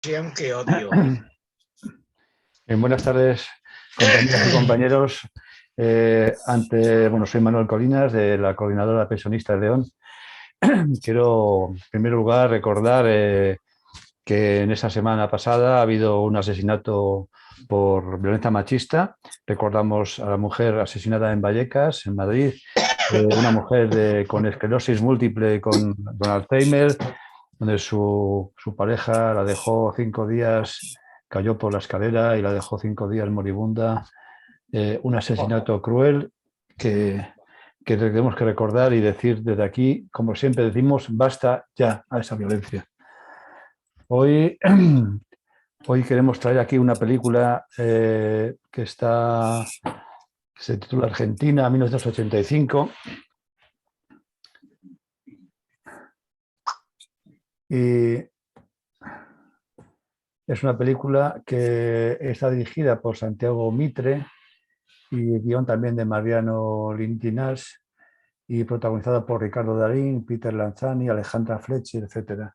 Que odio. Buenas tardes, compañeras y compañeros. Soy Manuel Colinas, de la Coordinadora Pensionista de León. Quiero, en primer lugar, recordar que en esa semana pasada ha habido un asesinato por violencia machista. Recordamos a la mujer asesinada en Vallecas, en Madrid, una mujer con esclerosis múltiple, con Alzheimer, donde su pareja la dejó 5 días, cayó por la escalera y la dejó 5 días moribunda. Un asesinato cruel que tenemos que recordar y decir desde aquí, como siempre decimos, basta ya a esa violencia. Hoy queremos traer aquí una película que se titula Argentina, 1985. Y es una película que está dirigida por Santiago Mitre y guión también de Mariano Lintinás y protagonizada por Ricardo Darín, Peter Lanzani, Alejandra Fletcher, etc.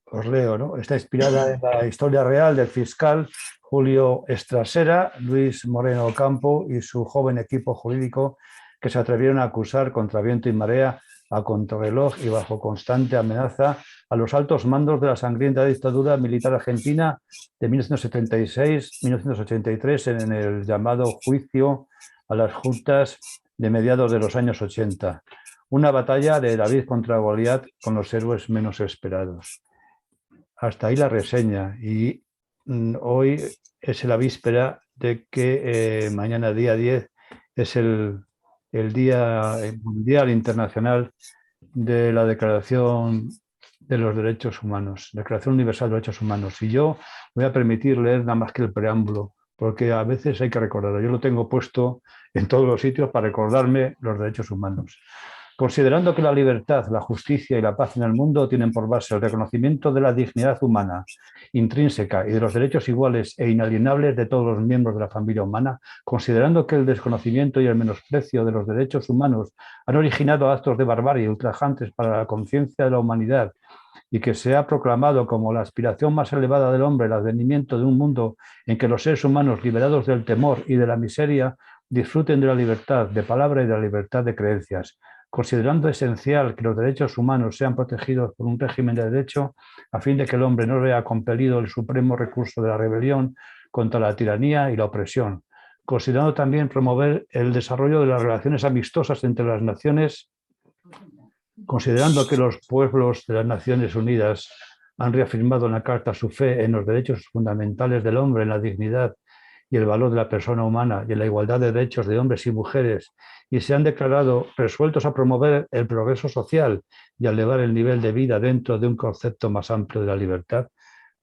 Os leo, ¿no? Está inspirada en la historia real del fiscal Julio Estrasera, Luis Moreno Ocampo y su joven equipo jurídico que se atrevieron a acusar contra viento y marea, a contrarreloj y bajo constante amenaza a los altos mandos de la sangrienta dictadura militar argentina de 1976-1983 en el llamado juicio a las juntas de mediados de los años 80. Una batalla de David contra Goliat con los héroes menos esperados. Hasta ahí la reseña. Y hoy es la víspera de que mañana, día 10, es el Día Mundial Internacional de la Declaración de los Derechos Humanos, Declaración Universal de los Derechos Humanos. Y yo voy a permitir leer nada más que el preámbulo, porque a veces hay que recordarlo. Yo lo tengo puesto en todos los sitios para recordarme los derechos humanos. Considerando que la libertad, la justicia y la paz en el mundo tienen por base el reconocimiento de la dignidad humana intrínseca y de los derechos iguales e inalienables de todos los miembros de la familia humana, considerando que el desconocimiento y el menosprecio de los derechos humanos han originado actos de barbarie ultrajantes para la conciencia de la humanidad y que se ha proclamado como la aspiración más elevada del hombre el advenimiento de un mundo en que los seres humanos, liberados del temor y de la miseria, disfruten de la libertad de palabra y de la libertad de creencias, considerando esencial que los derechos humanos sean protegidos por un régimen de derecho a fin de que el hombre no vea compelido el supremo recurso de la rebelión contra la tiranía y la opresión, considerando también promover el desarrollo de las relaciones amistosas entre las naciones, considerando que los pueblos de las Naciones Unidas han reafirmado en la Carta su fe en los derechos fundamentales del hombre, en la dignidad y el valor de la persona humana y en la igualdad de derechos de hombres y mujeres, y se han declarado resueltos a promover el progreso social y a elevar el nivel de vida dentro de un concepto más amplio de la libertad,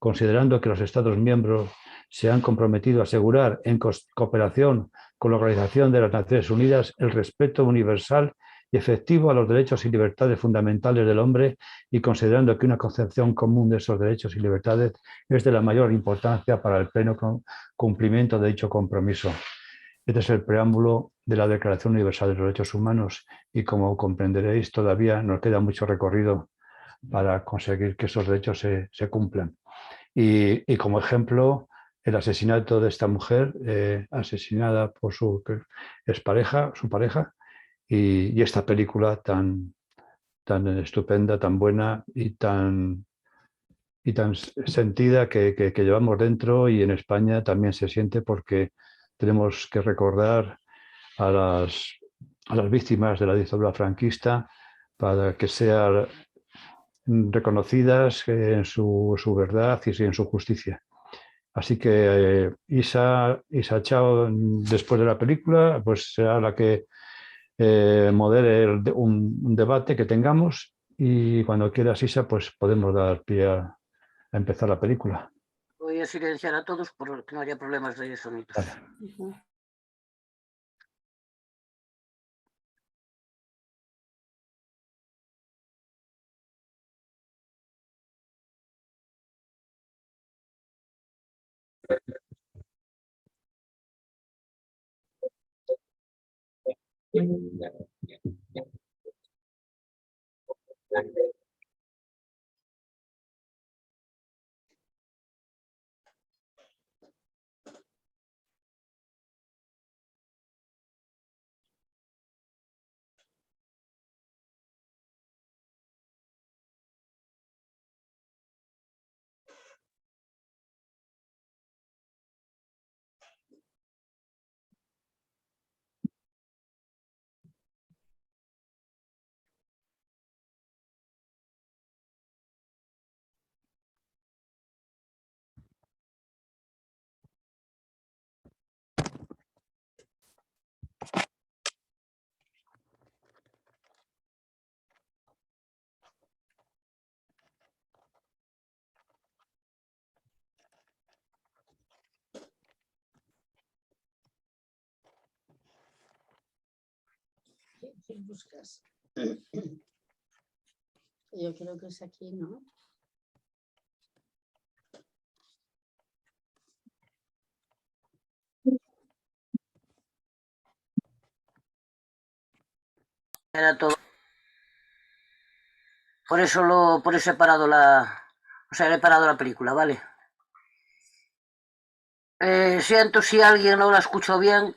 considerando que los Estados miembros se han comprometido a asegurar, en cooperación con la Organización de las Naciones Unidas, el respeto universal y efectivo a los derechos y libertades fundamentales del hombre, y considerando que una concepción común de esos derechos y libertades es de la mayor importancia para el pleno cumplimiento de dicho compromiso. Este es el preámbulo de la Declaración Universal de los Derechos Humanos y, como comprenderéis, todavía nos queda mucho recorrido para conseguir que esos derechos se cumplan. Y como ejemplo, el asesinato de esta mujer, asesinada por su pareja, y esta película tan estupenda, tan buena y tan sentida que llevamos dentro, y en España también se siente porque tenemos que recordar a las víctimas de la dictadura franquista para que sean reconocidas en su verdad y en su justicia. Así que Isa Chao, después de la película, pues será la que modere un debate que tengamos, y cuando quieras, Isa, pues podemos dar pie a empezar la película. Voy a silenciar a todos para que no haya problemas de sonidos. Vale. buscas. Yo creo que es aquí, ¿no? Era todo. Por eso he parado he parado la película, ¿vale? Siento si alguien no la escuchó bien.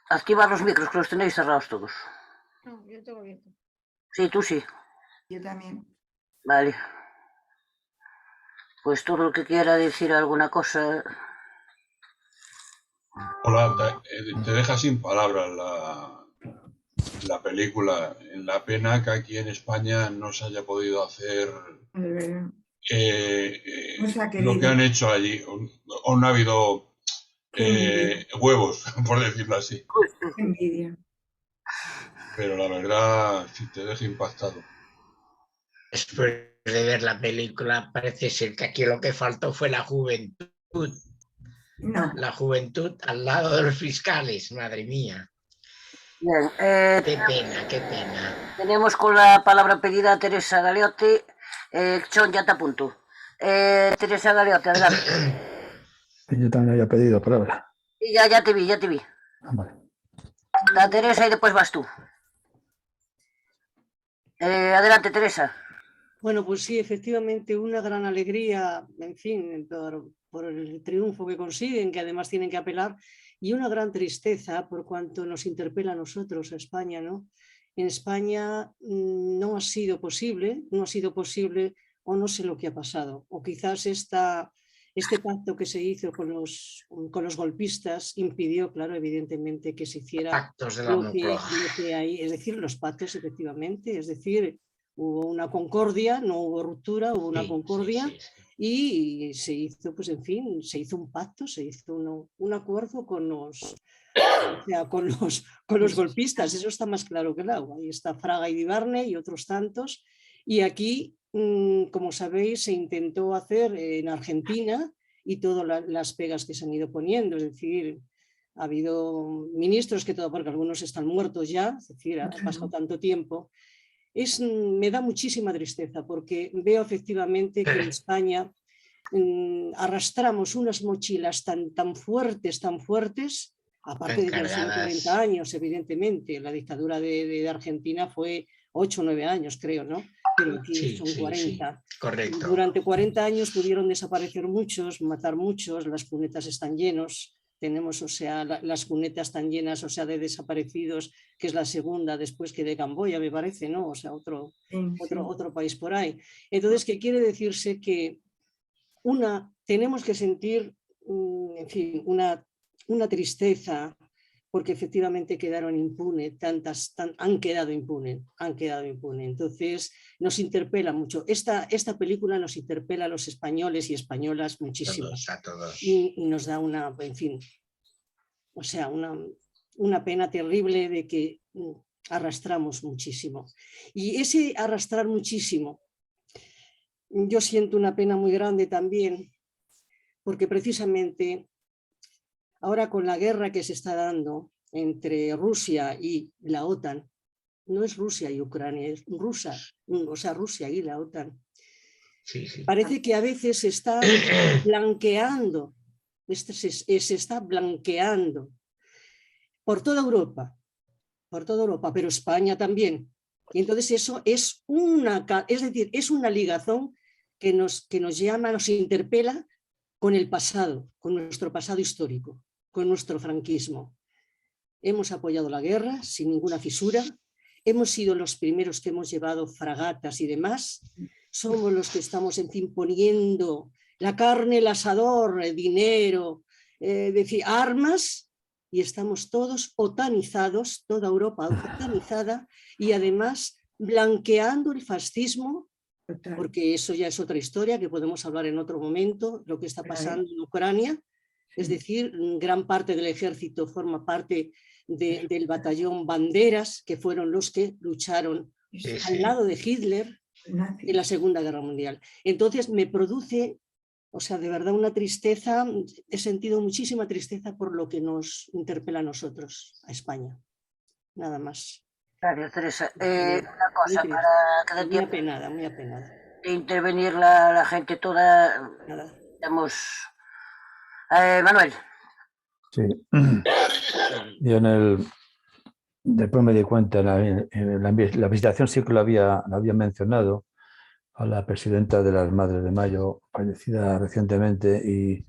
Activar los micros, que los tenéis cerrados todos. No, yo tengo abierto. Sí, tú sí. Yo también. Vale. Pues todo lo que quiera decir alguna cosa. Hola, te deja sin palabras la película. La pena que aquí en España no se haya podido hacer Es verdad. No se ha lo que querido. han hecho allí. O no ha habido Qué envidia. huevos, por decirlo así. Qué envidia. Pero la verdad, sí te deja impactado. Después de ver la película, parece ser que aquí lo que faltó fue la juventud. No. La juventud al lado de los fiscales, madre mía. Bien, Qué pena, qué pena. tenemos con la palabra pedida a Teresa Galeotti. Chon, ya te apunto. Teresa Galeotti, adelante. Yo también había pedido palabra. Y ya te vi, ya te vi. Ah, vale. La Teresa y después vas tú. Adelante, Teresa. Bueno, pues sí, efectivamente, una gran alegría, en fin, por el triunfo que consiguen, que además tienen que apelar, y una gran tristeza por cuanto nos interpela a nosotros, a España, ¿no? En España no ha sido posible o no sé lo que ha pasado, o quizás este pacto que se hizo con los golpistas impidió, claro, evidentemente, que se hiciera Pactos de la lo Moncloa. que hay, es decir, los pactos, efectivamente, es decir, hubo una concordia, no hubo ruptura, hubo una concordia y se hizo, pues en fin, se hizo un pacto, se hizo un acuerdo con los golpistas, eso está más claro que el agua. Ahí está Fraga y Ibarne y otros tantos. Y aquí, como sabéis, se intentó hacer en Argentina y todas las pegas que se han ido poniendo, es decir, ha habido ministros porque algunos están muertos ya, es decir, ha pasado tanto tiempo. Me da muchísima tristeza porque veo efectivamente que en España arrastramos unas mochilas tan fuertes, aparte de que han sido 40 años, evidentemente. La dictadura de Argentina fue 8 o 9 años, creo, ¿no? Pero aquí son 40. Correcto. Durante 40 años pudieron desaparecer muchos, matar muchos, las cunetas están llenos. Tenemos, o sea, las cunetas están llenas, o sea, de desaparecidos, que es la segunda después que de Camboya, me parece, ¿no? O sea, otro país por ahí. Entonces, ¿qué quiere decirse? Que tenemos que sentir, en fin, una tristeza, porque efectivamente quedaron impunes, han quedado impunes. Entonces nos interpela mucho. Esta película nos interpela a los españoles y españolas muchísimo. A todos. Y nos da en fin, o sea, una pena terrible de que arrastramos muchísimo. Y ese arrastrar muchísimo, yo siento una pena muy grande también, porque precisamente ahora con la guerra que se está dando entre Rusia y la OTAN, no es Rusia y Ucrania, es Rusia y la OTAN. Parece que a veces se está blanqueando, se está blanqueando por toda Europa, pero España también. Y entonces eso es es una ligazón que nos llama, nos interpela con el pasado, con nuestro pasado histórico, con nuestro franquismo. Hemos apoyado la guerra sin ninguna fisura, hemos sido los primeros que hemos llevado fragatas y demás, somos los que estamos, en fin, poniendo la carne, el asador, el dinero, armas, y estamos todos otanizados, toda Europa otanizada, y además blanqueando el fascismo, porque eso ya es otra historia que podemos hablar en otro momento, lo que está pasando en Ucrania. Es decir, gran parte del ejército forma parte del batallón Banderas, que fueron los que lucharon al lado de Hitler en la Segunda Guerra Mundial. Entonces me produce O sea, de verdad una tristeza, he sentido muchísima tristeza por lo que nos interpela a nosotros, a España. Nada más. Gracias, Teresa. Muy Una cosa, triste, para que dé muy tiempo apenada, muy apenada. de intervenir la gente toda, Nada. estamos... Manuel. Sí. Yo después me di cuenta, la visitación sí que lo había mencionado a la presidenta de las Madres de Mayo, fallecida recientemente,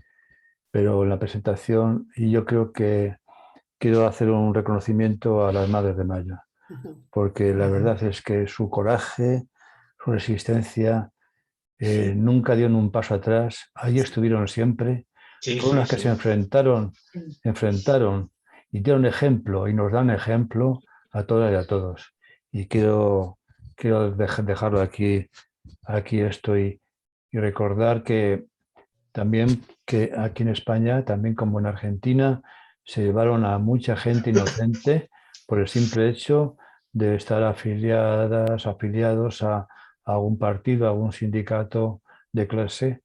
pero en la presentación, y yo creo que quiero hacer un reconocimiento a las Madres de Mayo, porque la verdad es que su coraje, su resistencia, nunca dieron un paso atrás, ahí estuvieron siempre, Sí, fueron sí, las que sí. se enfrentaron y dieron ejemplo y nos dan ejemplo a todas y a todos. Y quiero dejarlo aquí estoy, y recordar que también que aquí en España, también como en Argentina, se llevaron a mucha gente inocente por el simple hecho de estar afiliados a algún partido, a algún sindicato de clase,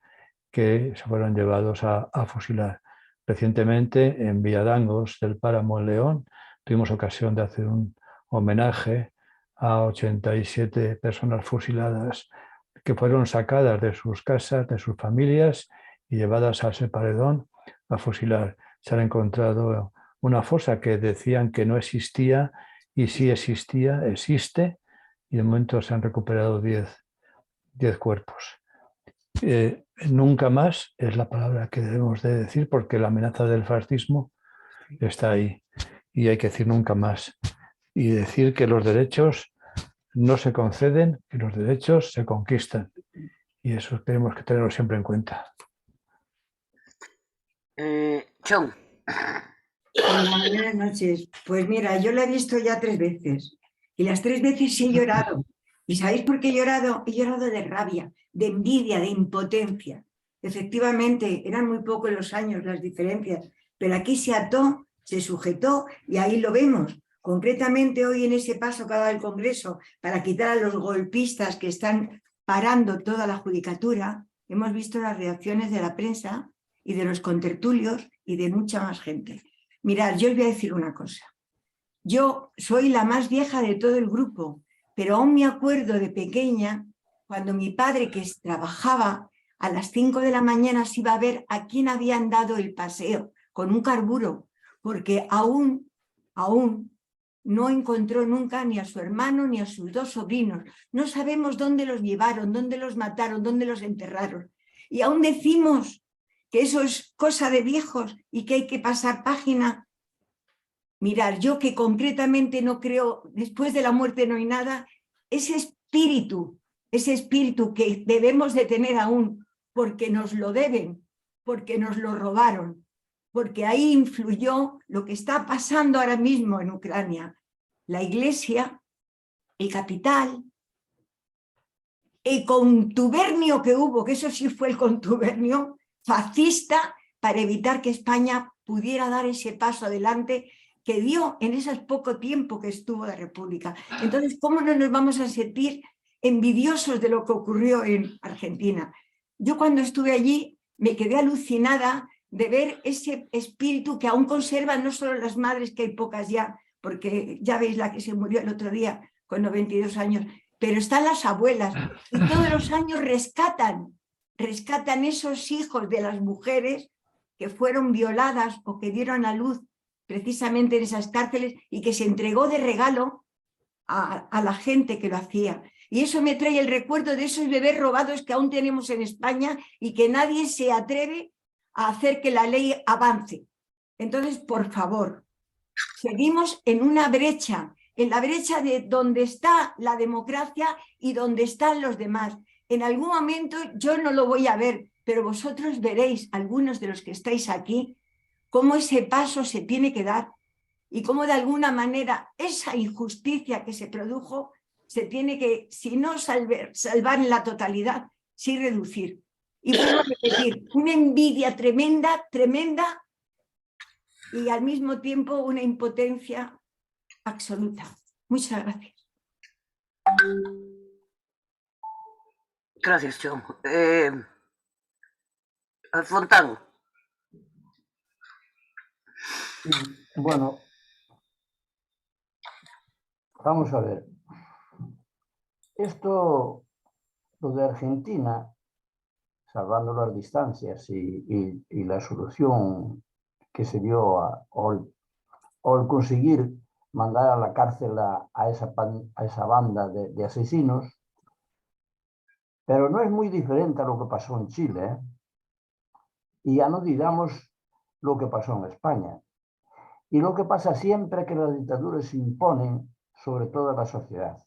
que se fueron llevados a fusilar. Recientemente, en Villadangos del Páramo, en León, tuvimos ocasión de hacer un homenaje a 87 personas fusiladas que fueron sacadas de sus casas, de sus familias y llevadas a ese paredón a fusilar. Se han encontrado una fosa que decían que no existía y sí existía, existe, y de momento se han recuperado 10 cuerpos. Nunca más es la palabra que debemos de decir, porque la amenaza del fascismo está ahí y hay que decir nunca más y decir que los derechos no se conceden, que los derechos se conquistan, y eso tenemos que tenerlo siempre en cuenta. Chon. Hola, buenas noches. Pues mira, yo la he visto ya 3 veces y las 3 veces sí he llorado. ¿Y sabéis por qué he llorado? He llorado de rabia, de envidia, de impotencia. Efectivamente, eran muy pocos los años, las diferencias, pero aquí se ató, se sujetó y ahí lo vemos. Concretamente hoy en ese paso que ha dado el Congreso para quitar a los golpistas que están parando toda la judicatura, hemos visto las reacciones de la prensa y de los contertulios y de mucha más gente. Mirad, yo os voy a decir una cosa. Yo soy la más vieja de todo el grupo, pero aún me acuerdo de pequeña cuando mi padre, que trabajaba a las 5 de la mañana, se iba a ver a quién habían dado el paseo con un carburo, porque aún no encontró nunca ni a su hermano ni a sus 2 sobrinos. No sabemos dónde los llevaron, dónde los mataron, dónde los enterraron. Y aún decimos que eso es cosa de viejos y que hay que pasar página. Mirad, yo que concretamente no creo, después de la muerte no hay nada, ese espíritu que debemos de tener aún, porque nos lo deben, porque nos lo robaron, porque ahí influyó lo que está pasando ahora mismo en Ucrania. La Iglesia, el capital, el contubernio que hubo, que eso sí fue el contubernio fascista para evitar que España pudiera dar ese paso adelante que dio en ese poco tiempo que estuvo de república. Entonces, ¿cómo no nos vamos a sentir envidiosos de lo que ocurrió en Argentina? Yo cuando estuve allí me quedé alucinada de ver ese espíritu que aún conservan no solo las madres, que hay pocas ya, porque ya veis la que se murió el otro día con 92 años, pero están las abuelas y todos los años rescatan esos hijos de las mujeres que fueron violadas o que dieron a luz precisamente en esas cárceles y que se entregó de regalo a la gente que lo hacía. Y eso me trae el recuerdo de esos bebés robados que aún tenemos en España y que nadie se atreve a hacer que la ley avance. Entonces, por favor, seguimos en una brecha, en la brecha de donde está la democracia y donde están los demás. En algún momento yo no lo voy a ver, pero vosotros veréis, algunos de los que estáis aquí, cómo ese paso se tiene que dar y cómo de alguna manera esa injusticia que se produjo se tiene que, si no salvar en la totalidad, sí reducir. Y vuelvo a repetir, una envidia tremenda, tremenda, y al mismo tiempo una impotencia absoluta. Muchas gracias. Gracias, Chon. Fontán. Bueno, vamos a ver. Esto, lo de Argentina, salvando las distancias y la solución que se dio o el conseguir mandar a la cárcel a esa banda de asesinos, pero no es muy diferente a lo que pasó en Chile, ¿eh? Y ya no digamos lo que pasó en España. Y lo que pasa siempre que las dictaduras se imponen sobre toda la sociedad.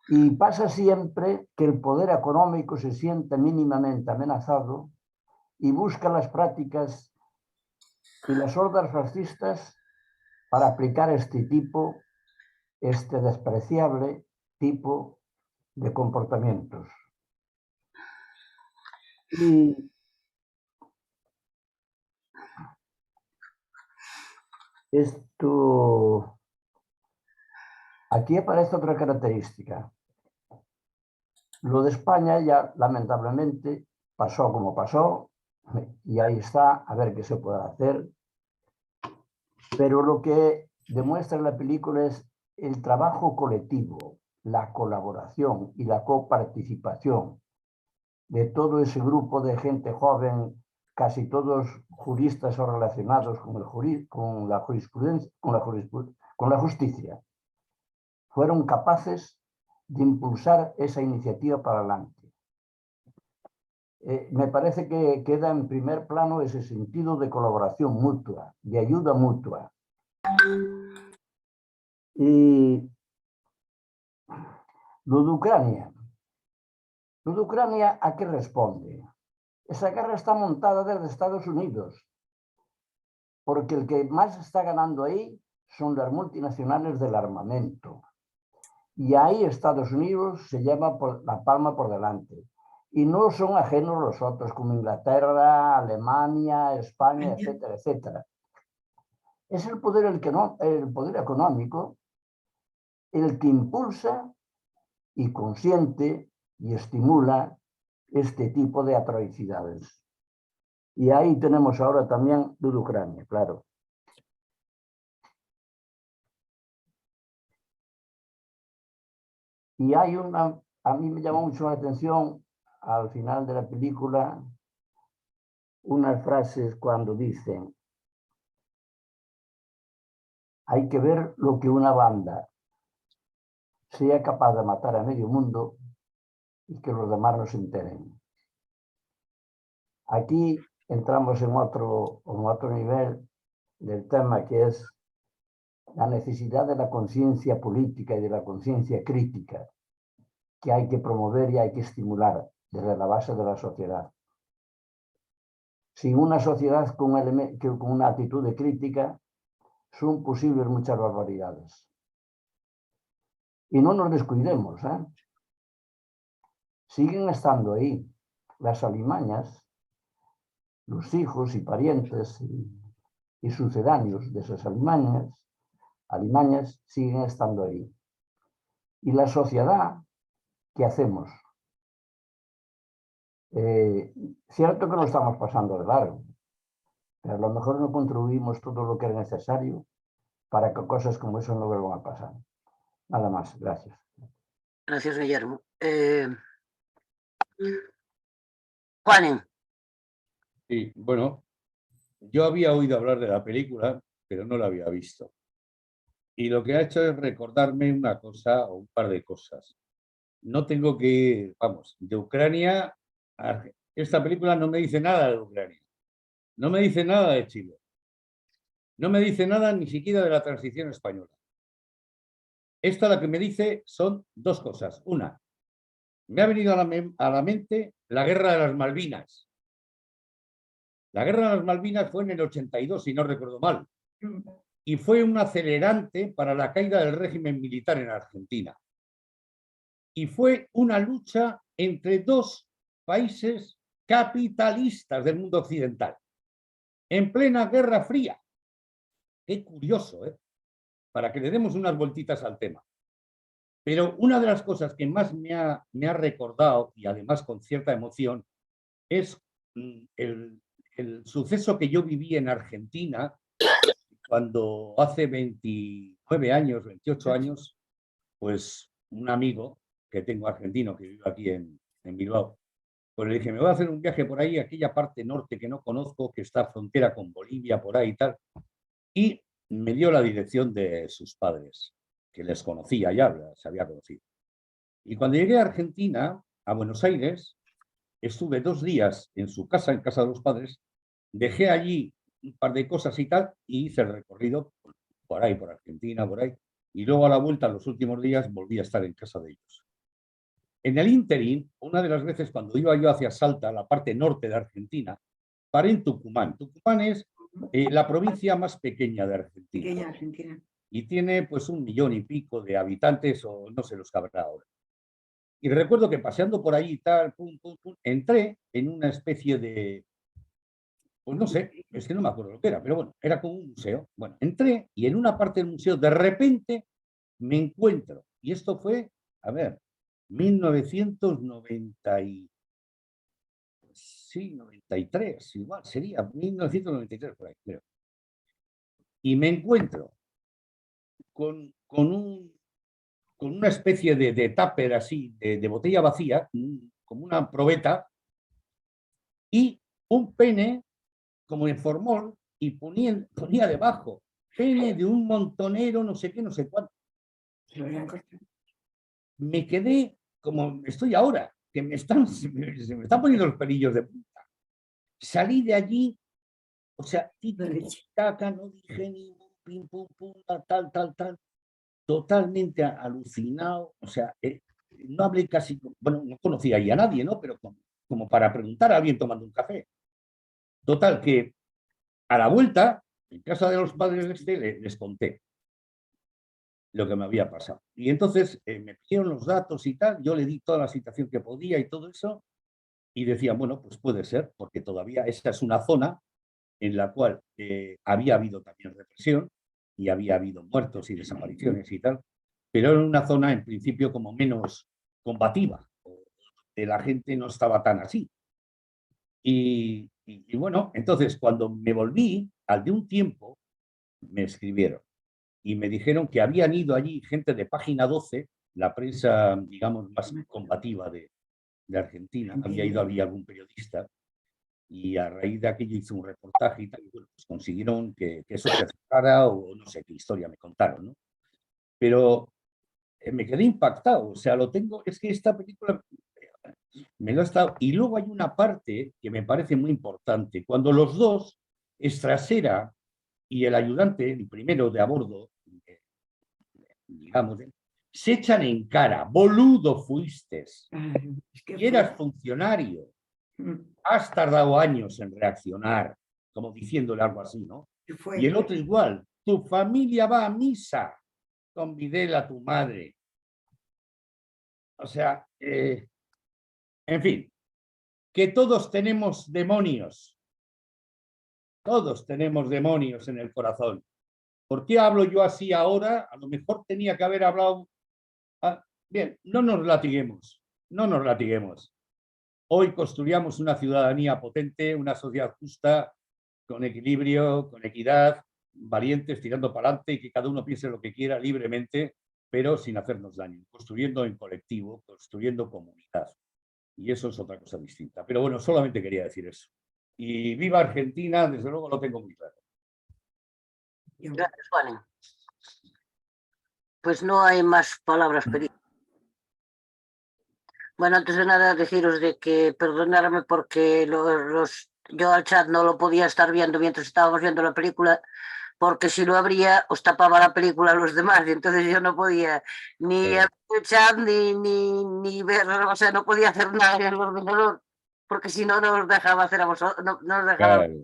Y pasa siempre que el poder económico se siente mínimamente amenazado y busca las prácticas y las hordas fascistas para aplicar este despreciable tipo de comportamientos. Y esto, aquí aparece otra característica. Lo de España ya lamentablemente pasó como pasó y ahí está, a ver qué se puede hacer. Pero lo que demuestra la película es el trabajo colectivo, la colaboración y la coparticipación de todo ese grupo de gente joven, casi todos juristas o relacionados con la jurisprudencia, con la justicia. Fueron capaces de impulsar esa iniciativa para adelante. Me parece que queda en primer plano ese sentido de colaboración mutua, de ayuda mutua. Y lo de Ucrania. Lo de Ucrania, ¿a qué responde? Esa guerra está montada desde Estados Unidos, porque el que más está ganando ahí son las multinacionales del armamento. Y ahí Estados Unidos se lleva la palma por delante. Y no son ajenos los otros, como Inglaterra, Alemania, España, etcétera, etcétera. Es el poder económico el que impulsa y consiente y estimula este tipo de atrocidades. Y ahí tenemos ahora también lo de Ucrania, claro. Y hay a mí me llamó mucho la atención al final de la película unas frases cuando dicen: hay que ver lo que una banda sea capaz de matar a medio mundo y que los demás no se enteren. Aquí entramos en otro nivel del tema, que es la necesidad de la conciencia política y de la conciencia crítica que hay que promover y hay que estimular desde la base de la sociedad. Sin una sociedad con una actitud de crítica, son posibles muchas barbaridades. Y no nos descuidemos, ¿eh? Siguen estando ahí las alimañas, los hijos y parientes y sucedáneos de esas alimañas siguen estando ahí. Y la sociedad, ¿qué hacemos? Cierto que no estamos pasando de largo, pero a lo mejor no contribuimos todo lo que es necesario para que cosas como eso no vuelvan a pasar. Nada más, gracias. Gracias, Guillermo. Juanen. Sí, bueno, yo había oído hablar de la película, pero no la había visto. Y lo que ha hecho es recordarme una cosa o un par de cosas. No tengo que, vamos, de Ucrania, esta película no me dice nada de Ucrania, no me dice nada de Chile, no me dice nada ni siquiera de la transición española. Esta la que me dice son dos cosas. Una, me ha venido a la mente la Guerra de las Malvinas. La Guerra de las Malvinas fue en el 82, si no recuerdo mal, y fue un acelerante para la caída del régimen militar en Argentina. Y fue una lucha entre dos países capitalistas del mundo occidental, en plena Guerra Fría. Qué curioso, ¿eh? Para que le demos unas vueltitas al tema. Pero una de las cosas que más me ha recordado, y además con cierta emoción, es el suceso que yo viví en Argentina cuando hace 29 años, 28 años, pues un amigo que tengo argentino que vive aquí en Bilbao, pues le dije, me voy a hacer un viaje por ahí, aquella parte norte que no conozco, que está frontera con Bolivia, por ahí y tal, y me dio la dirección de sus padres, que les conocía ya, se había conocido. Y cuando llegué a Argentina, a Buenos Aires, estuve 2 días en su casa, en casa de los padres, dejé allí un par de cosas y tal, y hice el recorrido por ahí, por Argentina, por ahí, y luego a la vuelta, en los últimos días, volví a estar en casa de ellos. En el ínterin, una de las veces cuando iba yo hacia Salta, la parte norte de Argentina, paré en Tucumán. Tucumán es la provincia más pequeña de Argentina. Pequeña Argentina. Y tiene pues 1 millón y pico de habitantes, o no sé los que habrá ahora. Y recuerdo que paseando por ahí y tal, pum, pum, pum, entré en una especie de, pues no sé, es que no me acuerdo lo que era, pero bueno, era como un museo. Bueno, entré y en una parte del museo de repente me encuentro, y esto fue, a ver, 1990 sí, 93, igual sería 1993 por ahí, creo. Y me encuentro con una especie de tupper así, de botella vacía, como una probeta, y un pene como en formol, y ponía debajo, pene de un montonero, no sé qué, no sé cuánto. Me quedé como estoy ahora, que se me están poniendo los pelillos de punta. Salí de allí, o sea, taca, no dije ni pim, pum, pum, tal, totalmente alucinado, o sea, no hablé casi, bueno, no conocía ahí a nadie, ¿no? Pero como para preguntar a alguien tomando un café. Total, que a la vuelta, en casa de los padres les conté lo que me había pasado. Y entonces me pidieron los datos y tal, yo le di toda la situación que podía y todo eso, y decían, bueno, pues puede ser, porque todavía esa es una zona en la cual había habido también represión y había habido muertos y desapariciones y tal, pero era una zona en principio como menos combativa, la gente no estaba tan así. Y bueno, entonces cuando me volví, al de un tiempo, me escribieron y me dijeron que habían ido allí gente de Página 12, la prensa, digamos, más combativa de Argentina, había algún periodista, y a raíz de aquello hizo un reportaje y tal, y bueno, pues consiguieron que eso se acercara, o no sé qué historia me contaron, ¿no? Pero me quedé impactado, o sea, lo tengo, es que esta película me lo ha estado, y luego hay una parte que me parece muy importante, cuando los dos, Estrasera y el ayudante, el primero de a bordo, digamos, se echan en cara, boludo fuiste, y eras funcionario, has tardado años en reaccionar, como diciéndole algo así, ¿no? Y el otro igual, tu familia va a misa con Videla, a tu madre. O sea, en fin, que todos tenemos demonios. Todos tenemos demonios en el corazón. ¿Por qué hablo yo así ahora? A lo mejor tenía que haber hablado... Bien, no nos latiguemos, no nos latiguemos. Hoy construyamos una ciudadanía potente, una sociedad justa, con equilibrio, con equidad, valientes, tirando para adelante, y que cada uno piense lo que quiera libremente, pero sin hacernos daño, construyendo en colectivo, construyendo comunidad. Y eso es otra cosa distinta. Pero bueno, solamente quería decir eso. Y viva Argentina, desde luego lo tengo muy claro. Gracias, Juan. Pues no hay más palabras pedidas. Bueno, antes de nada deciros de que perdonarme porque yo al chat no lo podía estar viendo mientras estábamos viendo la película, porque si lo abría os tapaba la película a los demás, y entonces yo no podía ni abrir el chat ni ver, o sea, no podía hacer nada en el ordenador, porque si no, no os dejaba hacer a vosotros, no os dejaba. Claro.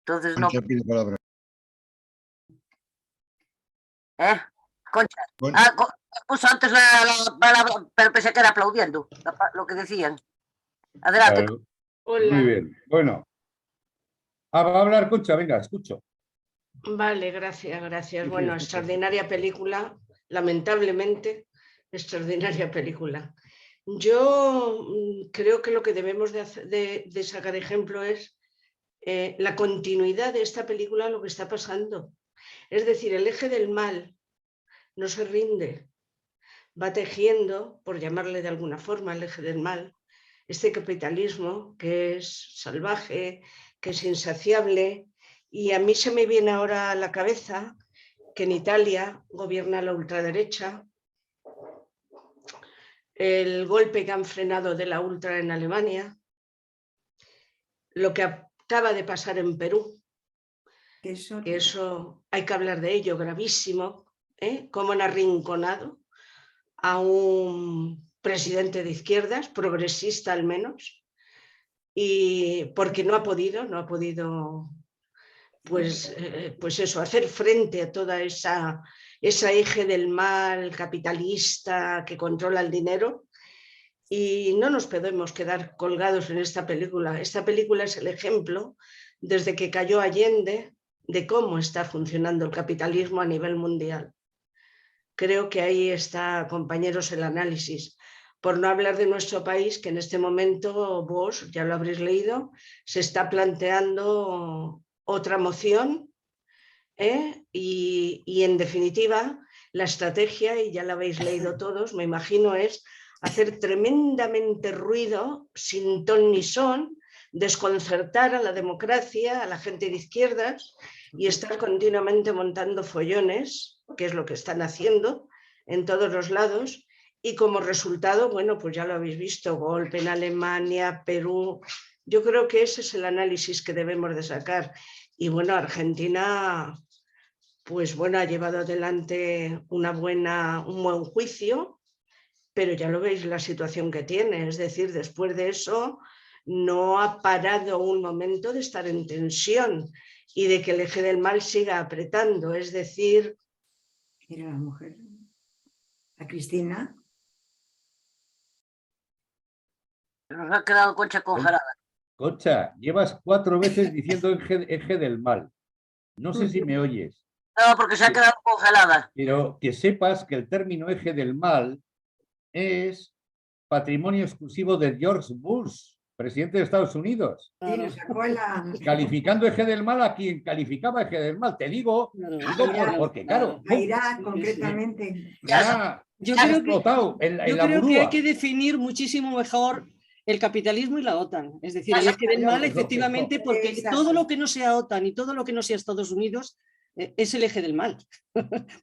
Entonces no. Pide palabra. Concha. Bueno. Puso antes la palabra, pero pensé que era aplaudiendo lo que decían. Adelante. Claro. Muy bien. Bueno. Va a hablar Concha, venga, escucho. Vale, gracias. Bueno, extraordinaria película, lamentablemente, extraordinaria película. Yo creo que lo que debemos de sacar ejemplo es la continuidad de esta película, lo que está pasando. Es decir, el eje del mal no se rinde, va tejiendo, por llamarle de alguna forma, el eje del mal, este capitalismo que es salvaje, que es insaciable. Y a mí se me viene ahora a la cabeza que en Italia gobierna la ultraderecha, el golpe que han frenado de la ultra en Alemania, lo que acaba de pasar en Perú, que eso hay que hablar de ello, gravísimo, cómo han arrinconado a un presidente de izquierdas, progresista al menos, y porque no ha podido pues eso, hacer frente a toda esa eje del mal capitalista que controla el dinero. Y no nos podemos quedar colgados en esta película. Esta película es el ejemplo, desde que cayó Allende, de cómo está funcionando el capitalismo a nivel mundial. Creo que ahí está, compañeros, el análisis. Por no hablar de nuestro país, que en este momento, vos ya lo habréis leído, se está planteando otra moción, y en definitiva la estrategia, y ya la habéis leído todos, me imagino, es hacer tremendamente ruido sin ton ni son, desconcertar a la democracia, a la gente de izquierdas, y estar continuamente montando follones, que es lo que están haciendo en todos los lados. Y como resultado, bueno, pues ya lo habéis visto, golpe en Alemania, Perú. Yo creo que ese es el análisis que debemos de sacar. Y bueno, Argentina, pues bueno, ha llevado adelante un buen juicio, pero ya lo veis la situación que tiene. Es decir, después de eso no ha parado un momento de estar en tensión y de que el eje del mal siga apretando. Es decir... Mira la mujer, a Cristina. Nos ha quedado Concha congelada. Concha, llevas 4 veces diciendo eje del mal. No sé si me oyes. No, porque se ha quedado congelada. Pero que sepas que el término eje del mal es patrimonio exclusivo de George Bush, presidente de Estados Unidos. Sí, nos sacó Calificando eje del mal a quien calificaba eje del mal. Te digo, porque claro. A Irak, concretamente. Ya, yo ha creo explotado que, en la yo creo burúa. que hay que definir muchísimo mejor el capitalismo y la OTAN. Es decir, el eje del mal, efectivamente, porque todo lo que no sea OTAN y todo lo que no sea Estados Unidos es el eje del mal.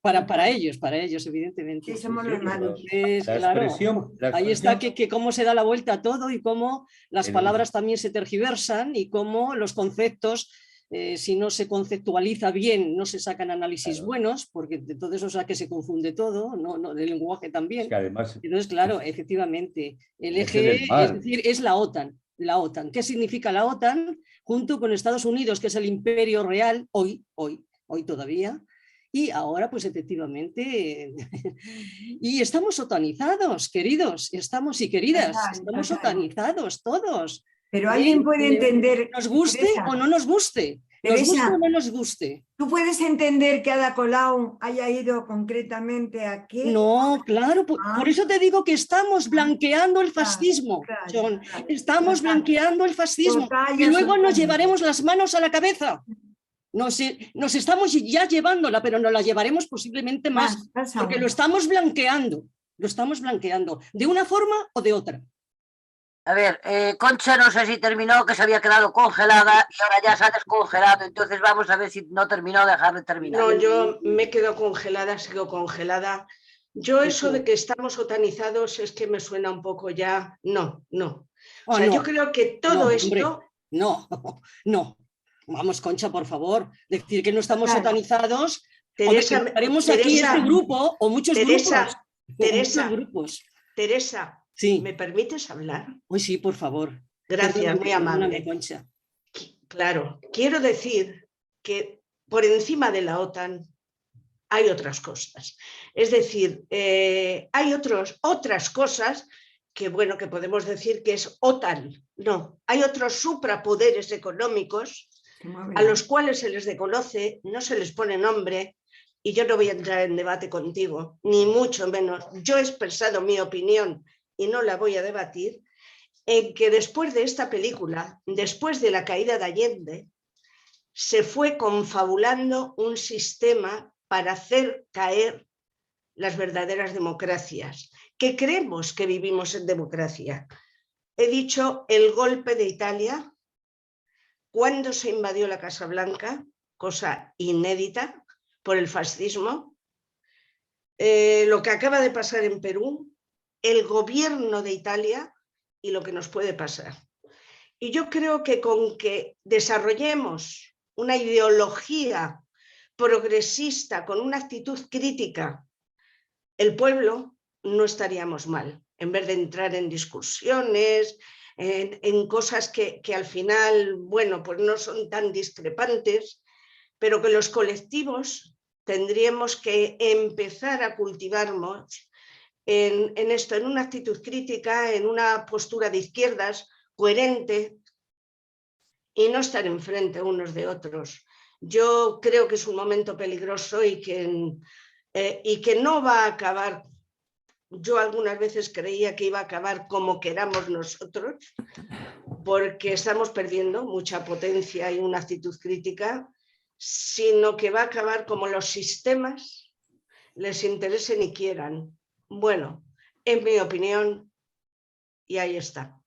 para ellos, evidentemente. Sí, somos los malos. Claro, ahí está que cómo se da la vuelta a todo y cómo las palabras también se tergiversan y cómo los conceptos, si no se conceptualiza bien, no se sacan análisis buenos, porque de todo eso que se confunde todo, no, el lenguaje también. Es que además, entonces, claro, efectivamente, el eje es decir, es la OTAN. La OTAN. ¿Qué significa la OTAN? Junto con Estados Unidos, que es el imperio real, hoy todavía, y ahora pues efectivamente, y estamos otanizados, queridos, estamos y queridas, estamos otanizados todos. Pero alguien puede entender... Nos guste o no nos guste. Teresa, nos guste o no nos guste. ¿Tú puedes entender que Ada Colau haya ido concretamente a qué? No, claro, por eso te digo que estamos blanqueando el fascismo, John. Estamos blanqueando el fascismo y luego nos llevaremos las manos a la cabeza. Nos estamos ya llevándola, pero nos la llevaremos posiblemente más, porque lo estamos blanqueando, de una forma o de otra. A ver, Concha no sé si terminó, que se había quedado congelada y ahora ya se ha descongelado, entonces vamos a ver si no terminó, dejar de terminar. No, yo me quedo congelada, sigo congelada. Yo eso de que estamos otanizados es que me suena un poco ya... No. O sea, yo creo que todo esto... Hombre, no. Vamos, Concha, por favor, decir que no estamos otanizados, Teresa, haremos aquí este grupo o muchos grupos. Teresa, sí. ¿Me permites hablar? Uy, sí, por favor. Gracias, muy amable. Concha. Claro, quiero decir que por encima de la OTAN hay otras cosas. Es decir, hay otras cosas que, bueno, que podemos decir que es OTAN. No, hay otros suprapoderes económicos a los cuales se les desconoce, no se les pone nombre, y yo no voy a entrar en debate contigo, ni mucho menos. Yo he expresado mi opinión y no la voy a debatir, en que después de esta película, después de la caída de Allende, se fue confabulando un sistema para hacer caer las verdaderas democracias, que creemos que vivimos en democracia. He dicho el golpe de Italia, cuando se invadió la Casa Blanca, cosa inédita por el fascismo, lo que acaba de pasar en Perú, el gobierno de Italia y lo que nos puede pasar. Y yo creo que con que desarrollemos una ideología progresista con una actitud crítica, el pueblo, no estaríamos mal, en vez de entrar en discusiones, en cosas que al final, bueno, pues no son tan discrepantes, pero que los colectivos tendríamos que empezar a cultivarnos en esto, en una actitud crítica, en una postura de izquierdas coherente y no estar enfrente unos de otros. Yo creo que es un momento peligroso y que no va a acabar. Yo algunas veces creía que iba a acabar como queramos nosotros, porque estamos perdiendo mucha potencia y una actitud crítica, sino que va a acabar como los sistemas les interesen y quieran. Bueno, en mi opinión, y ahí está.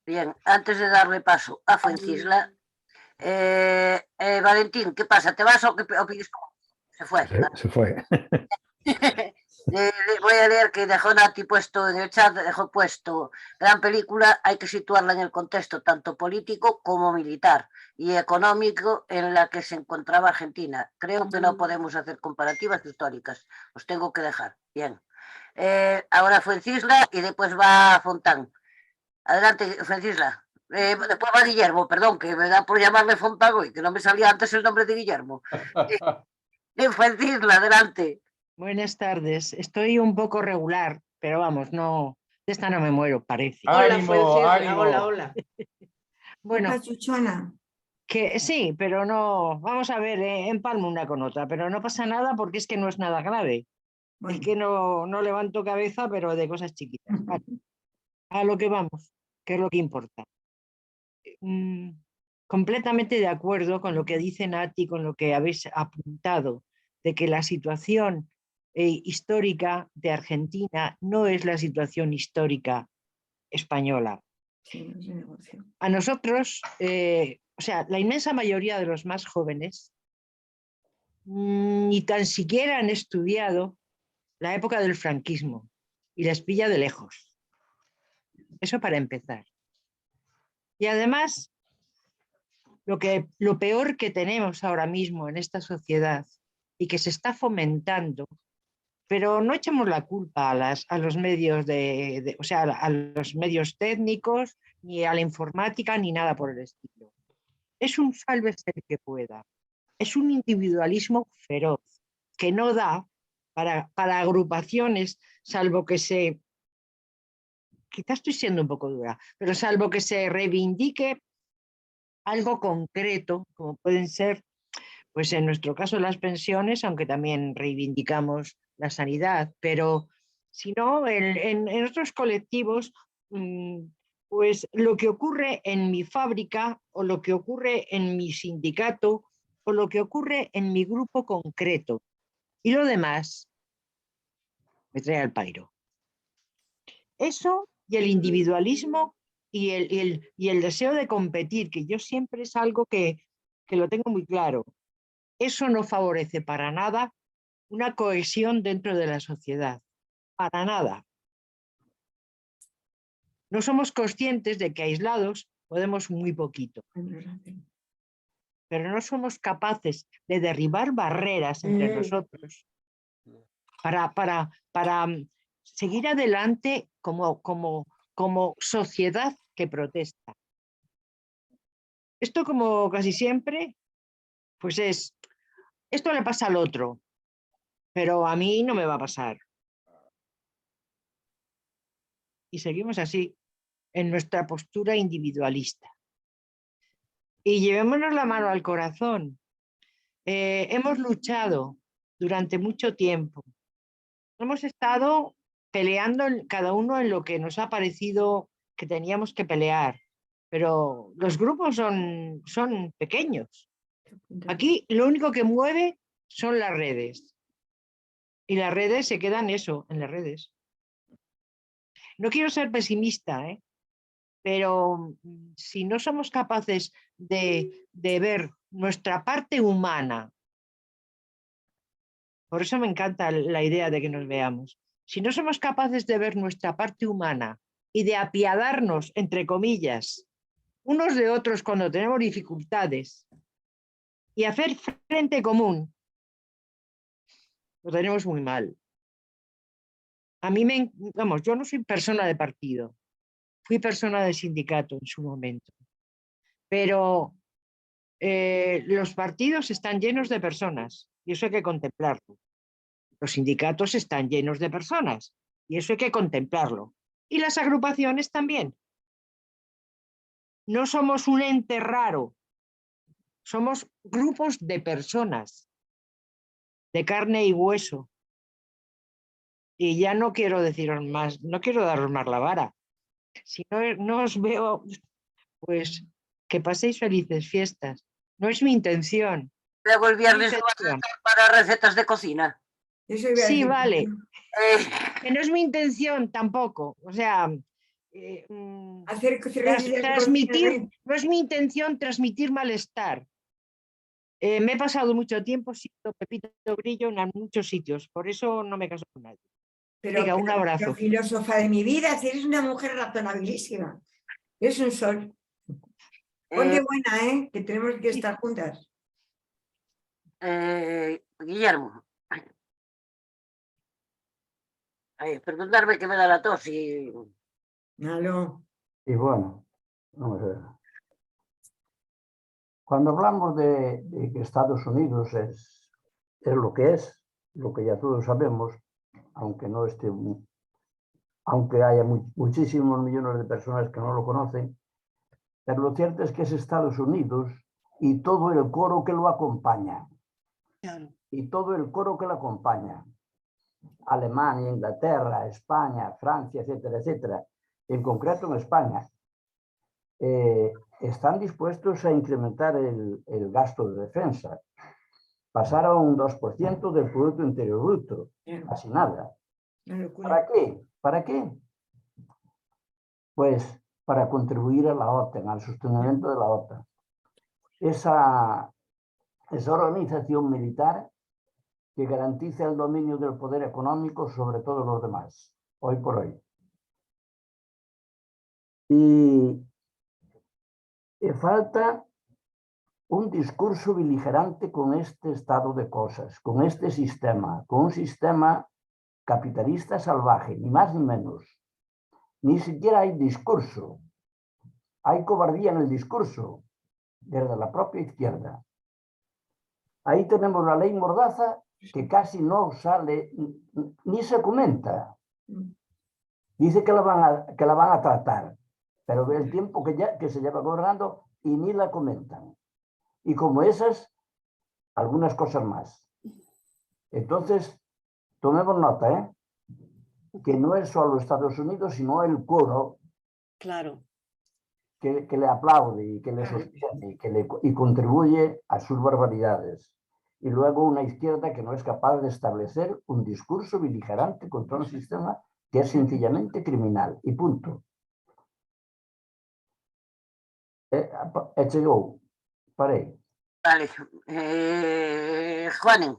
Bien, antes de darle paso a Fuencisla, Valentín, ¿qué pasa? ¿Te vas o pides? Se fue. Se fue. Voy a leer que dejó Nati puesto en el chat, dejó puesto: gran película, hay que situarla en el contexto tanto político como militar y económico en la que se encontraba Argentina. Creo que no podemos hacer comparativas históricas, os tengo que dejar. Bien. Ahora Fuencisla y después va Fontán. Adelante, Francisla. Después va Guillermo, perdón, que me da por llamarle Fontán hoy, que no me salía antes el nombre de Guillermo. Francisla, adelante. Buenas tardes. Estoy un poco regular, pero vamos, no, de esta no me muero, parece. Hola, ¡Ánimo, Francisla, ánimo! hola. Bueno, Chuchona. que sí, pero no, vamos a ver, empalmo una con otra, pero no pasa nada porque es que no es nada grave. Bueno. Es que no levanto cabeza, pero de cosas chiquitas. Vale. A lo que vamos, que es lo que importa. Completamente de acuerdo con lo que dice Nati, con lo que habéis apuntado, de que la situación histórica de Argentina no es la situación histórica española. Sí, es negocio. A nosotros, o sea, la inmensa mayoría de los más jóvenes ni tan siquiera han estudiado la época del franquismo y les pilla de lejos. Eso para empezar. Y además, lo peor que tenemos ahora mismo en esta sociedad y que se está fomentando, pero no echemos la culpa a los medios o sea, a los medios técnicos, ni a la informática, ni nada por el estilo. Es un sálvese el que pueda. Es un individualismo feroz que no da para agrupaciones, salvo que se... Quizás estoy siendo un poco dura, pero salvo que se reivindique algo concreto, como pueden ser, pues en nuestro caso las pensiones, aunque también reivindicamos la sanidad, pero si no, en otros colectivos, pues lo que ocurre en mi fábrica o lo que ocurre en mi sindicato o lo que ocurre en mi grupo concreto y lo demás me trae al pairo. Eso y el individualismo y el deseo de competir, que yo siempre es algo que lo tengo muy claro. Eso no favorece para nada una cohesión dentro de la sociedad. Para nada. No somos conscientes de que aislados podemos muy poquito. Pero no somos capaces de derribar barreras entre nosotros para seguir adelante como sociedad que protesta. Esto, como casi siempre, pues esto le pasa al otro, pero a mí no me va a pasar. Y seguimos así, en nuestra postura individualista. Y llevémonos la mano al corazón. Hemos luchado durante mucho tiempo. Hemos estado peleando cada uno en lo que nos ha parecido que teníamos que pelear. Pero los grupos son pequeños. Aquí lo único que mueve son las redes. Y las redes se quedan eso, en las redes. No quiero ser pesimista, pero si no somos capaces de ver nuestra parte humana, por eso me encanta la idea de que nos veamos, si no somos capaces de ver nuestra parte humana y de apiadarnos, entre comillas, unos de otros cuando tenemos dificultades y hacer frente común, lo tenemos muy mal. A mí vamos, yo no soy persona de partido, fui persona de sindicato en su momento, pero los partidos están llenos de personas y eso hay que contemplarlo. Los sindicatos están llenos de personas y eso hay que contemplarlo. Y las agrupaciones también. No somos un ente raro, somos grupos de personas, de carne y hueso. Y ya no quiero deciros más, no quiero daros más la vara. Si no os veo, pues que paséis felices fiestas. No es mi intención. Luego el viernes lo vas a hacer para recetas de cocina. Sí, vale. Que no es mi intención tampoco. O sea, transmitir, no es mi intención transmitir malestar. Me he pasado mucho tiempo siendo Pepito Grillo en muchos sitios, por eso no me caso con nadie. Venga, un abrazo. Pero filósofa de mi vida, si eres una mujer razonabilísima. Es un sol. Ponte buena, que tenemos que estar juntas. Guillermo. Perdonadme que me da la tos y... No. Y bueno, vamos a ver. Cuando hablamos de que Estados Unidos es lo que es, lo que ya todos sabemos, aunque no esté, aunque haya muchísimos millones de personas que no lo conocen, pero lo cierto es que es Estados Unidos y todo el coro que lo acompaña. Y todo el coro que lo acompaña. Alemania, Inglaterra, España, Francia, etcétera, etcétera. En concreto en España. Están dispuestos a incrementar el gasto de defensa. Pasar a un 2% del Producto Interior Bruto. Casi nada. ¿Para qué? ¿Para qué? Pues para contribuir a la OTAN, al sostenimiento de la OTAN. Esa organización militar que garantiza el dominio del poder económico sobre todos los demás, hoy por hoy. Y falta un discurso beligerante con este estado de cosas, con este sistema, con un sistema capitalista salvaje, ni más ni menos. Ni siquiera hay discurso. Hay cobardía en el discurso, desde la propia izquierda. Ahí tenemos la ley Mordaza, que casi no sale, ni se comenta. Dice que la van a tratar, pero el tiempo que se lleva gobernando y ni la comentan. Y como esas, algunas cosas más. Entonces, tomemos nota, que no es solo Estados Unidos, sino el coro claro. que le aplaude y que le sostiene y contribuye a sus barbaridades. Y luego una izquierda que no es capaz de establecer un discurso beligerante contra un sistema que es sencillamente criminal. Y punto. Paré. Vale. Juan.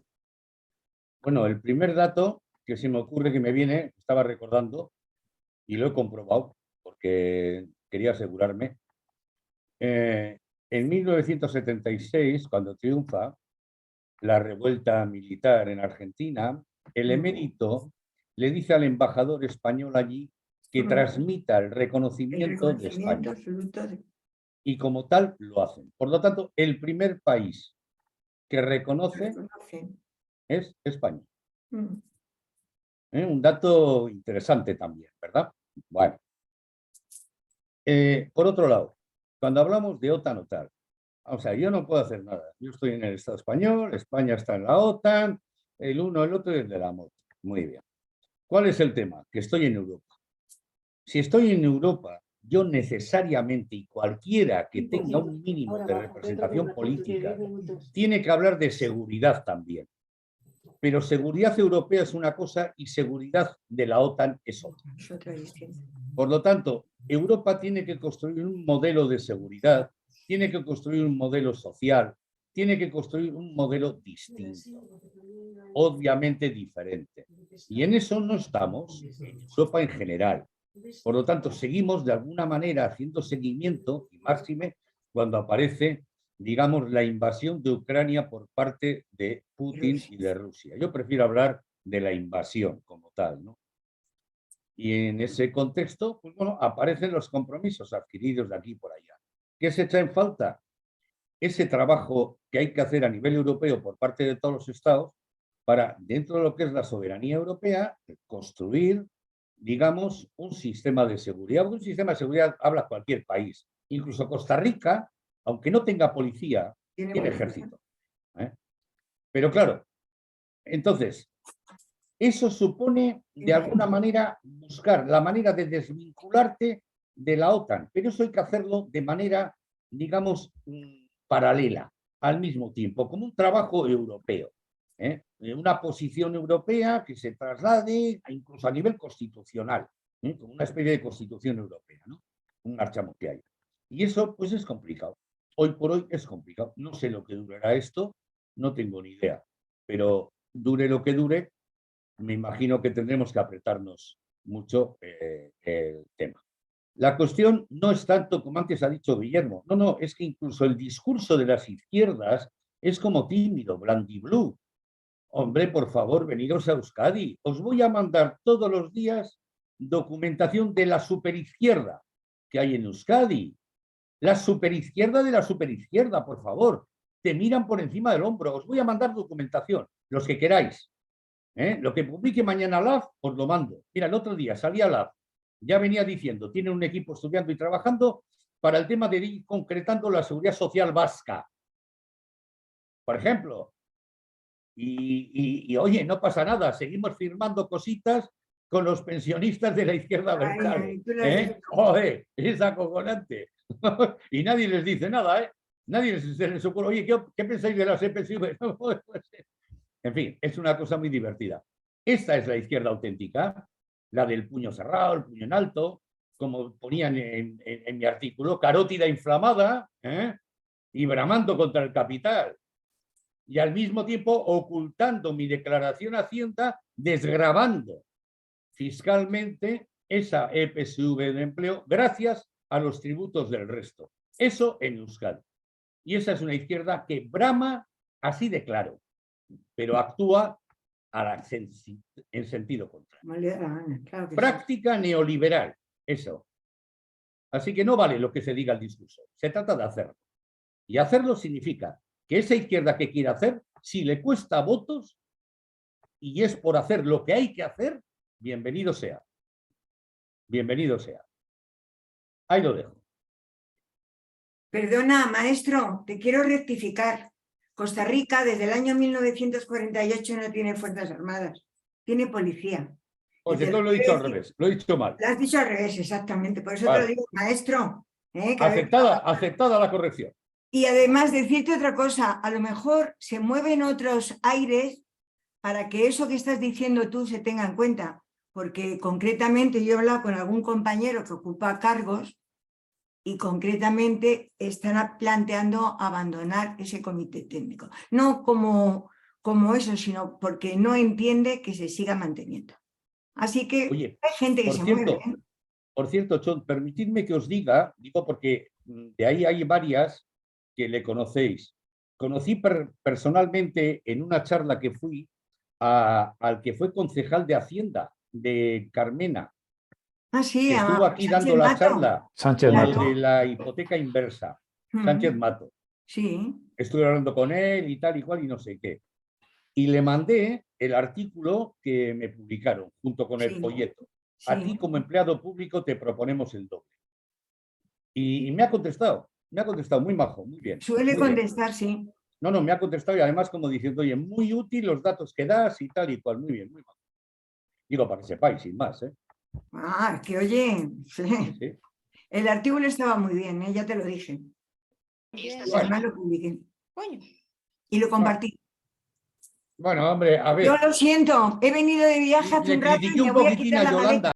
Bueno, el primer dato que se me ocurre que me viene, estaba recordando, y lo he comprobado, porque quería asegurarme. En 1976, cuando triunfa la revuelta militar en Argentina, el emérito le dice al embajador español allí que transmita el reconocimiento de España. Y como tal lo hacen. Por lo tanto, el primer país que reconoce es España. Un dato interesante también, ¿verdad? Bueno. Por otro lado, cuando hablamos de OTAN o tal, o sea, yo no puedo hacer nada. Yo estoy en el Estado español, España está en la OTAN, el uno, el otro y el de la moto. Muy bien. ¿Cuál es el tema? Que estoy en Europa. Si estoy en Europa, yo necesariamente, y cualquiera que tenga un mínimo de representación política, tiene que hablar de seguridad también. Pero seguridad europea es una cosa y seguridad de la OTAN es otra. Por lo tanto, Europa tiene que construir un modelo de seguridad, tiene que construir un modelo social, tiene que construir un modelo distinto, obviamente diferente. Y en eso no estamos, en Europa en general. Por lo tanto, seguimos de alguna manera haciendo seguimiento, y máxime cuando aparece, digamos, la invasión de Ucrania por parte de Putin y de Rusia. Yo prefiero hablar de la invasión como tal, ¿no? Y en ese contexto, pues bueno, aparecen los compromisos adquiridos de aquí por allá. ¿Qué se echa en falta? Ese trabajo que hay que hacer a nivel europeo por parte de todos los estados para, dentro de lo que es la soberanía europea, construir, digamos, un sistema de seguridad. Un sistema de seguridad habla cualquier país. Incluso Costa Rica, aunque no tenga policía, tiene ejército. Pero claro, entonces, eso supone, de alguna manera, buscar la manera de desvincularte de la OTAN. Pero eso hay que hacerlo de manera, digamos, paralela, al mismo tiempo, como un trabajo europeo. Una posición europea que se traslade incluso a nivel constitucional, como una especie de constitución europea, ¿no? Un marchamo que hay. Y eso, pues, es complicado. Hoy por hoy es complicado. No sé lo que durará esto, no tengo ni idea. Pero dure lo que dure, me imagino que tendremos que apretarnos mucho el tema. La cuestión no es tanto como antes ha dicho Guillermo. No, no, es que incluso el discurso de las izquierdas es como tímido, blandiblue. Hombre, por favor, veniros a Euskadi. Os voy a mandar todos los días documentación de la superizquierda que hay en Euskadi. La superizquierda de la superizquierda, por favor. Te miran por encima del hombro. Os voy a mandar documentación, los que queráis. Lo que publique mañana LAF, os lo mando. Mira, el otro día salía LAF, ya venía diciendo, tienen un equipo estudiando y trabajando para el tema de ir concretando la seguridad social vasca. Por ejemplo. Y oye, no pasa nada, seguimos firmando cositas con los pensionistas de la izquierda Abertzale. Joder, es acojonante. Y nadie les dice nada, ¿eh? Nadie les ocurre, oye, ¿qué pensáis de las EPSV? En fin, es una cosa muy divertida. Esta es la izquierda auténtica, la del puño cerrado, el puño en alto, como ponían en mi artículo, carótida inflamada, y bramando contra el capital. Y al mismo tiempo ocultando mi declaración a Hacienda, desgravando fiscalmente esa EPSV de empleo gracias a los tributos del resto. Eso en Euskadi. Y esa es una izquierda que brama así de claro, pero actúa en sentido contrario. Claro que práctica neoliberal, eso. Así que no vale lo que se diga el discurso, se trata de hacerlo. Y hacerlo significa que esa izquierda que quiere hacer, si le cuesta votos y es por hacer lo que hay que hacer, bienvenido sea. Bienvenido sea. Ahí lo dejo. Perdona, maestro, te quiero rectificar. Costa Rica desde el año 1948 no tiene fuerzas armadas, tiene policía. Pues esto lo he dicho al revés, lo he dicho mal. Lo has dicho al revés, exactamente, por eso te lo digo, maestro. Aceptada la corrección. Y además decirte otra cosa, a lo mejor se mueven otros aires para que eso que estás diciendo tú se tenga en cuenta, porque concretamente yo he hablado con algún compañero que ocupa cargos y concretamente están planteando abandonar ese comité técnico. No como eso, sino porque no entiende que se siga manteniendo. Así que oye, hay gente que se mueve. Por cierto, Chon, permitidme que os diga, digo porque de ahí hay varias que le conocéis. Conocí personalmente en una charla que fui al que fue concejal de Hacienda, de Carmena. Ah, sí, que estuvo aquí Sánchez dando la Mato. charla Sánchez Mato. de la hipoteca inversa. Sánchez Mato. Sí. Estuve hablando con él y tal y cual y no sé qué. Y le mandé el artículo que me publicaron junto con el folleto. A ti como empleado público te proponemos el doble. Y me ha contestado muy majo, muy bien. Suele muy contestar, bien. sí. No, me ha contestado y además como diciendo, oye, muy útil los datos que das y tal y cual, muy bien, muy majo. Digo, para que sepáis, sin más, ¿eh? Ah, que oye, sí. Sí. El artículo estaba muy bien, ya te lo dije. Además lo publiqué. Y lo compartí. Bueno, hombre, a ver. Yo lo siento, he venido de viaje hace Le un rato y critiqué me un voy a poquitín quitar a la maleta. Yolanda.